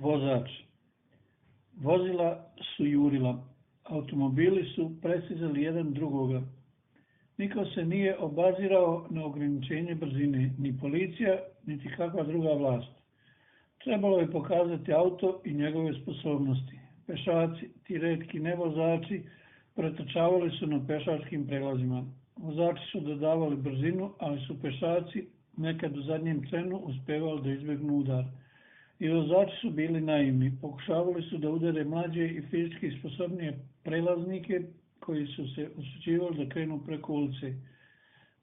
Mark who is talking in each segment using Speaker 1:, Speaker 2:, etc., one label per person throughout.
Speaker 1: Vozač. Vozila su jurila, automobili su prestizali jedan drugoga. Niko se nije obazirao na ograničenje brzine, ni policija, niti kakva druga vlast. Trebalo je pokazati auto i njegove sposobnosti. Pešaci, ti retki nevozači, pretrčavali su na pešačkim prelazima. Vozači su dodavali brzinu, ali su pešaci nekad u zadnjem trenu uspevali da izbjegnu udar. I vozači su bili naivni, pokušavali su da udare mlađe i fizički sposobnije prelaznike koji su se usuđivali da krenu preko ulice.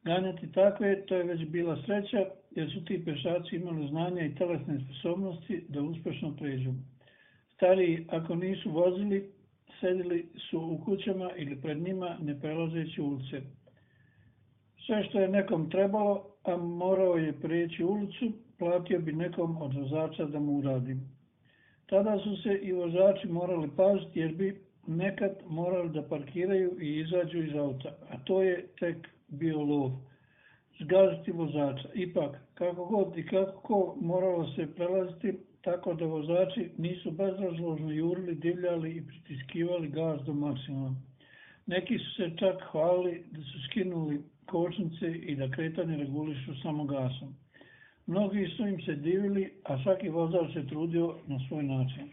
Speaker 1: Ganjati takve, to je već bila sreća, jer su ti pešaci imali znanja i telesne sposobnosti da uspješno pređu. Stariji, ako nisu vozili, sedili su u kućama ili pred njima ne prelazeći ulice. Sve što je nekom trebalo, a morao je prijeći ulicu, platio bi nekom od vozača da mu uradi. Tada su se i vozači morali paziti jer bi nekad morali da parkiraju i izađu iz auta, a to je tek bio lov. Zgaziti vozača. Ipak, kako god i kako moralo se prelaziti, tako da vozači nisu bezrazložno jurili, divljali i pritiskivali gas do maksimuma. Neki su se čak hvalili da su skinuli kočnice i da kretanje regulišu samo gasom. Mnogi su im se divili, a svaki vozač se trudio na svoj način.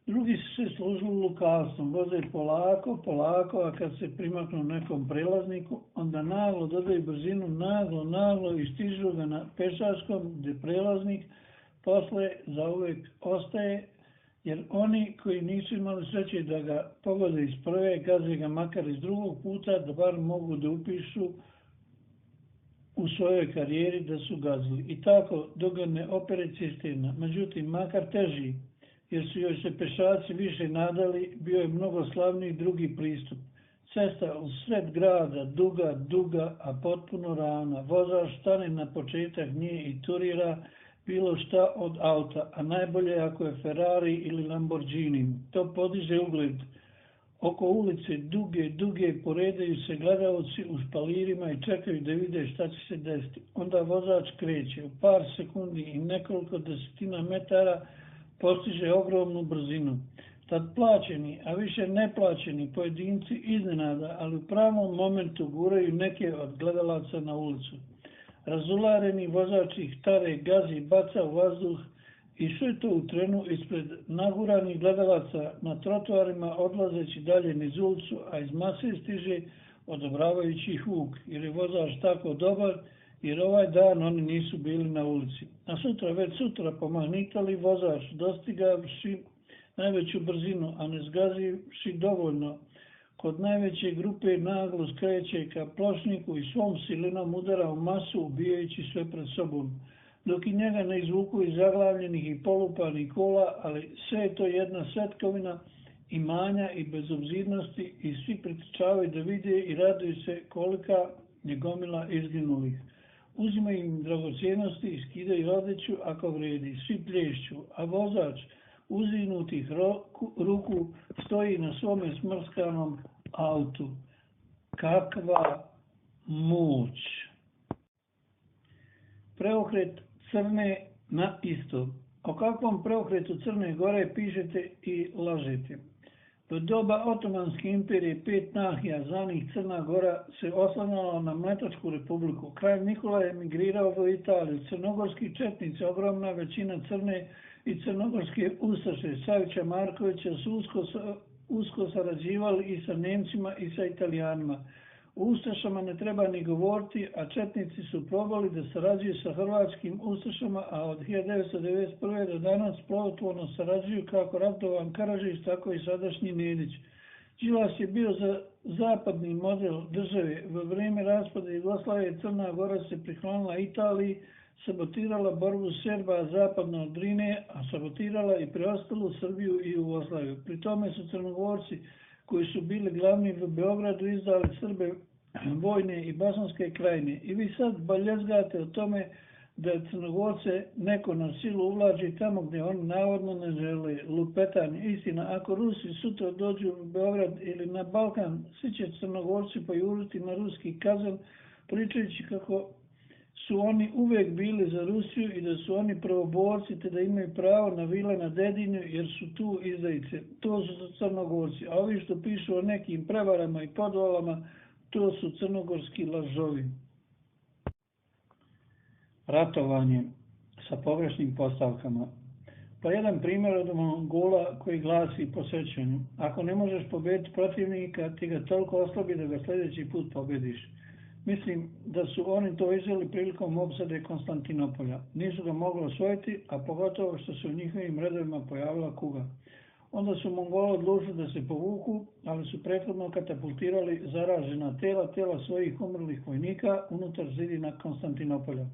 Speaker 1: Drugi su se služili lukavstvom, voze polako, a kad se primaknu nekom prelazniku, onda naglo dodaju brzinu, naglo i stižu ga na pešačkom, gdje prelaznik posle zauvek ostaje, jer oni koji nisu imali sreće da ga pogode iz prve, gaze ga makar iz drugog puta, da bar mogu da upišu u svojoj karijeri da su gazili. I tako, dok ga ne opere cisterna. Međutim, makar teži, jer su joj se pešaci više nadali, bio je mnogo slavniji drugi pristup. Cesta u sred grada, duga, a potpuno ravna. Vozač stane na početak nje i turira bilo šta od auta, a najbolje ako je Ferrari ili Lamborghini. To podiže ugled. Oko ulice duge poredaju se gledaoci u špalirima i čekaju da vide šta će se desiti. Onda vozač kreće. U par sekundi i nekoliko desetina metara postiže ogromnu brzinu. Tad plaćeni, a više neplaćeni pojedinci iznenada, ali u pravom momentu guraju neke od gledalaca na ulicu. Razulareni vozač ih tare, gazi, baca u vazduh i sve to u trenu ispred naguranih gledalaca na trotoarima odlazeći dalje niz ulicu, a iz mase stiže odobravajući huk, jer je vozač tako dobar, jer ovaj dan oni nisu bili na ulici. A već sutra pomahnitali vozač, dostigavši najveću brzinu, a ne zgazivši dovoljno, kod najveće grupe naglo skreće ka pločniku i svom silinom udara u masu, ubijajući sve pred sobom, dok i njega ne izvuku iz zaglavljenih i polupanih kola, ali sve je to jedna svetkovina imanja i bezobzirnosti i svi pretrčavaju da vide i raduju se kolika je gomila izginulih. Uzimaju im dragocjenosti i skidaju odeću ako vredi, svi plješću, a vozač uzignutih ruku stoji na svome smrskanom autu. Kakva moć! Preokret Crne na isto. O kakvom preokretu Crne Gore pišete i lažete? Do doba Otomanske imperije 5 nahija zvanih Crna Gora se oslanjala na Mletačku republiku. Kralj Nikola je emigrirao u Italiju. Crnogorski četnici, ogromna većina Crne i crnogorske ustaše Savića Markovića su usko sarađivali i sa Nemcima i sa Italijanima. O ustašama ne treba ni govoriti, a četnici su probali da sarađuju sa hrvatskim ustašama, a od 1991. do danas plodotvorno sarađuju kako Radovan Karadžić, tako i sadašnji Nedić. Đilas je bio za zapadni model države. U vrijeme raspada Jugoslavije Crna Gora se priklonila Italiji, sabotirala borbu Srba zapadno od Drine, a sabotirala i preostalu Srbiju i Jugoslaviju. Pri tome su Crnogorci, koji su bili glavni u Beogradu, izdali Srbe, Vojne i Bosanske krajine. I vi sad baljezgate o tome da Crnogorce neko na silu uvlači tamo gdje oni navodno ne žele. Lupetanje. Istina, ako Rusi sutra dođu u Beograd ili na Balkan, svi će Crnogorci pojuriti na ruski kazan, pričajući kako su oni uvijek bili za Rusiju i da su oni prvoborci te da imaju pravo na vile na Dedinju jer su tu izdajice. To su Crnogorci. A ovi što pišu o nekim prevarama i podvalama, to su crnogorski lažovi. Ratovanje sa pogrešnim postavkama. Pa jedan primjer od Mongola koji glasi po sećanju. Ako ne možeš pobediti protivnika, ti ga toliko oslabi da ga sljedeći put pobediš. Mislim da su oni to izveli prilikom opsade Konstantinopolja. Nisu ga mogli osvojiti, a pogotovo što se u njihovim redovima pojavila kuga. Onda su Mongoli odlučili da se povuku, ali su prethodno katapultirali zaražena tela svojih umrlih vojnika unutar zidina Konstantinopolja.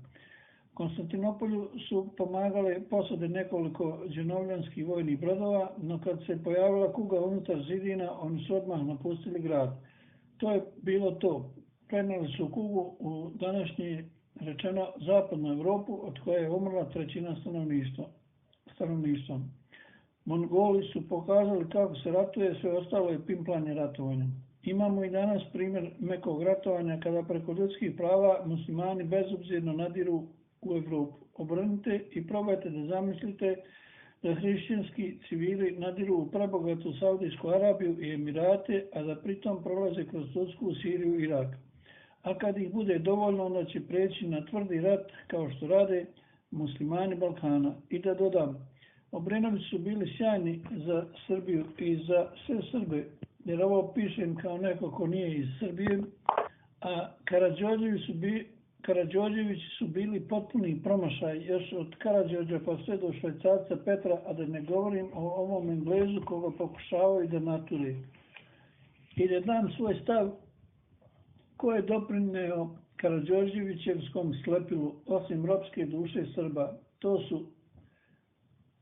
Speaker 1: Konstantinopolju su pomagale posade nekoliko dženovljanskih vojnih brodova, no kad se pojavila kuga unutar zidina, oni su odmah napustili grad. To je bilo to. Prenijeli su kugu u današnji rečeno zapadnu Europu, od koje je umrla trećina stanovništva. Mongoli su pokazali kako se ratuje, sve ostalo je pimplanje ratovanja. Imamo i danas primjer mekog ratovanja kada preko ljudskih prava muslimani bezobzirno nadiru u Europu. Obrnite i probajte da zamislite da hrišćanski civili nadiru u prebogatu Saudijsku Arabiju i Emirate, a da pritom prolaze kroz Tursku, Siriju i Irak. A kad ih bude dovoljno, onda će preći na tvrdi rat kao što rade muslimani Balkana. I da dodam, Obrenovići su bili sjajni za Srbiju i za sve Srbe, jer ovo pišem kao neko ko nije iz Srbije, a Karađorđevići su bili potpuni promašaj još od Karađorđa pa sve do Švajcarca Petra, a da ne govorim o ovom Englezu koga pokušavaju da nature. I da dam svoj stav ko je doprineo Karađorđevićevskom slepilu osim ropske duše Srba. To su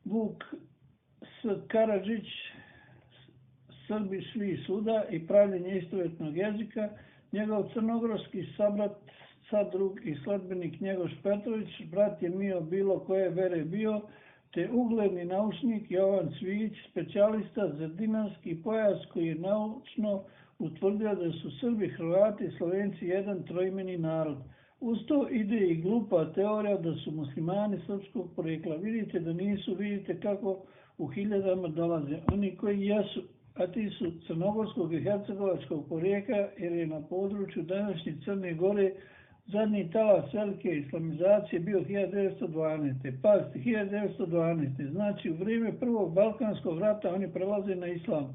Speaker 1: Vuk Karadžić, Srbi šli suda i pravljenje istovjetnog jezika, njegov crnogorski sabrat Sadrug i sledbenik Njegoš Petrović, brat je mio bilo koje vere bio, te ugledni naučnik Jovan Cvijić, specijalista za dinarski pojas koji je naučno utvrdio da su Srbi, Hrvati i Slovenci jedan troimeni narod. Uz to ide i glupa teorija da su muslimani srpskog porekla. Vidite da nisu, vidite kako u hiljadama dolaze. Oni koji jesu, a ti su crnogorskog i hercegovačkog porijekla, jer je na području današnje Crne Gore zadnji talas velike islamizacije bio 1912. Pazite, 1912. Znači u vrijeme prvog Balkanskog rata oni prelaze na islam.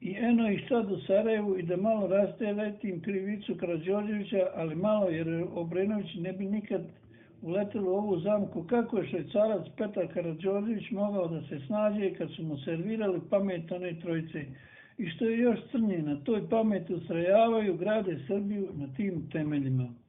Speaker 1: I eno ih sad u Sarajevu i da malo rasteretim krivicu Karađorđevića, ali malo jer Obrenović ne bi nikad uleteli u ovu zamku. Kako je Švajcarac Petar Karađorđević mogao da se snađe kad su mu servirali pamet one trojice? I što je još crnije, na toj pameti ustrajavaju, grade Srbiju na tim temeljima.